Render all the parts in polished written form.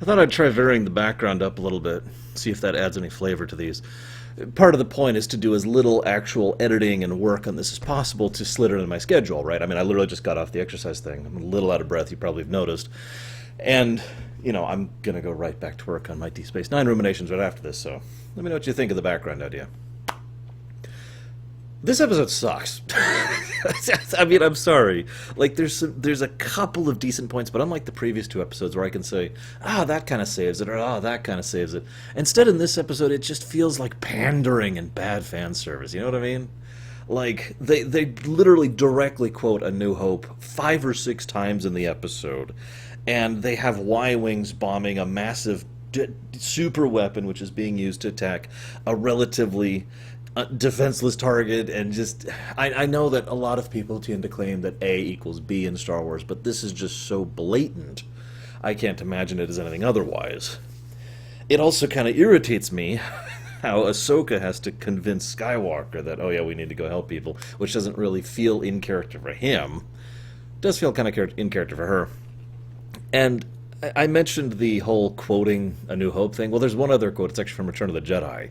I thought I'd try varying the background up a little bit, see if that adds any flavor to these. Part of the point is to do as little actual editing and work on this as possible to slit it in my schedule, right? I mean, I literally just got off the exercise thing. I'm a little out of breath, you probably have noticed. And, I'm going to go right back to work on my Deep Space Nine ruminations right after this, so let me know what you think of the background idea. This episode sucks. I mean, I'm sorry. Like, there's a couple of decent points, but unlike the previous two episodes where I can say, that kind of saves it, or that kind of saves it. Instead, in this episode, it just feels like pandering and bad fan service. You know what I mean? Like, they literally directly quote A New Hope 5 or 6 times in the episode, and they have Y-Wings bombing a massive super weapon which is being used to attack a relatively defenseless target, and just I know that a lot of people tend to claim that A equals B in Star Wars, but this is just so blatant I can't imagine it as anything otherwise. It also kind of irritates me how Ahsoka has to convince Skywalker that, oh yeah, we need to go help people, which doesn't really feel in character for him. It does feel kind of in character for her. And I mentioned the whole quoting A New Hope thing. Well, there's one other quote. It's actually from Return of the Jedi.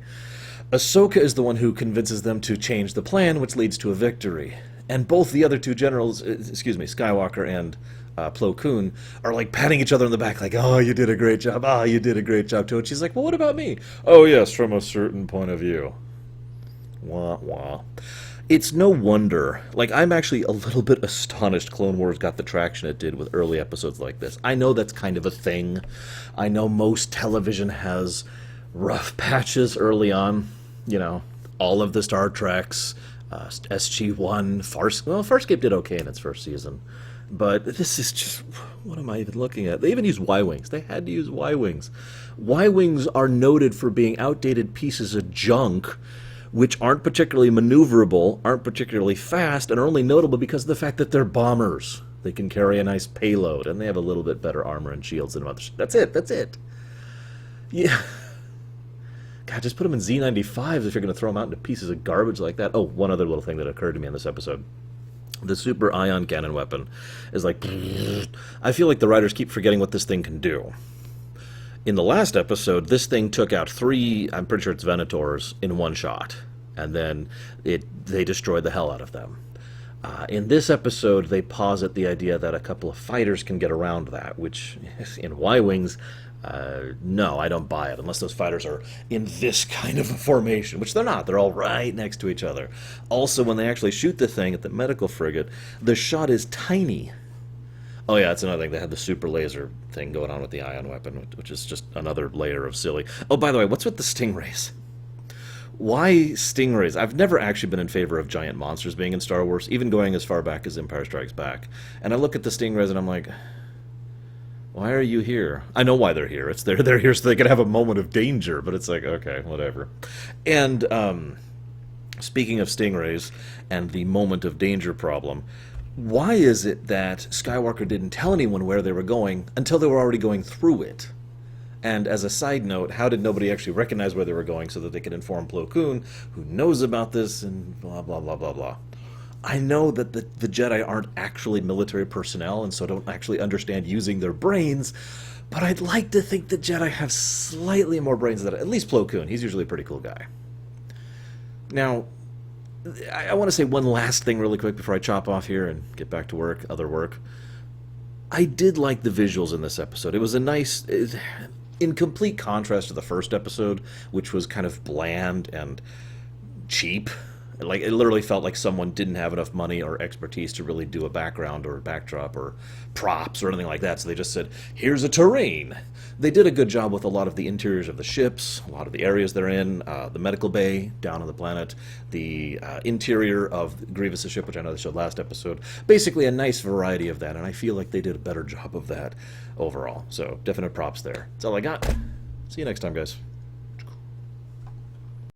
Ahsoka is the one who convinces them to change the plan, which leads to a victory. And both the other two generals, Skywalker and Plo Koon, are like patting each other on the back, like, oh, you did a great job, you did a great job too. And she's like, well, what about me? Oh, yes, from a certain point of view. Wah, wah. It's no wonder. Like, I'm actually a little bit astonished Clone Wars got the traction it did with early episodes like this. I know that's kind of a thing. I know most television has rough patches early on. All of the Star Treks, SG-1, Farscape did okay in its first season. But this is just, what am I even looking at? They even used Y-Wings. They had to use Y-Wings. Y-Wings are noted for being outdated pieces of junk, which aren't particularly maneuverable, aren't particularly fast, and are only notable because of the fact that they're bombers. They can carry a nice payload, and they have a little bit better armor and shields than others. That's it. Yeah. God, just put them in Z-95s if you're going to throw them out into pieces of garbage like that. Oh, one other little thing that occurred to me in this episode. The super ion cannon weapon is like... I feel like the writers keep forgetting what this thing can do. In the last episode, this thing took out 3, I'm pretty sure it's Venators, in one shot. And then they destroyed the hell out of them. In this episode, they posit the idea that a couple of fighters can get around that, which in Y-Wings... no, I don't buy it, unless those fighters are in this kind of a formation, which they're not. They're all right next to each other. Also, when they actually shoot the thing at the medical frigate, the shot is tiny. Oh yeah, that's another thing. They had the super laser thing going on with the ion weapon, which is just another layer of silly. Oh, by the way, what's with the stingrays? Why stingrays? I've never actually been in favor of giant monsters being in Star Wars, even going as far back as Empire Strikes Back. And I look at the stingrays and I'm like... why are you here? I know why they're here. They're here so they can have a moment of danger, but it's like, okay, whatever. And speaking of stingrays and the moment of danger problem, why is it that Skywalker didn't tell anyone where they were going until they were already going through it? And as a side note, how did nobody actually recognize where they were going so that they could inform Plo Koon, who knows about this, and blah, blah, blah, blah, blah. I know that the Jedi aren't actually military personnel and so don't actually understand using their brains, but I'd like to think the Jedi have slightly more brains than at least Plo Koon. He's usually a pretty cool guy. Now, I want to say one last thing really quick before I chop off here and get back to other work. I did like the visuals in this episode. It was a nice... in complete contrast to the first episode, which was kind of bland and cheap. Like, it literally felt like someone didn't have enough money or expertise to really do a background or a backdrop or props or anything like that, so they just said, here's a terrain. They did a good job with a lot of the interiors of the ships, a lot of the areas they're in, the medical bay down on the planet, the interior of Grievous' ship, which I know they showed last episode. Basically a nice variety of that, and I feel like they did a better job of that overall. So, definite props there. That's all I got. See you next time, guys.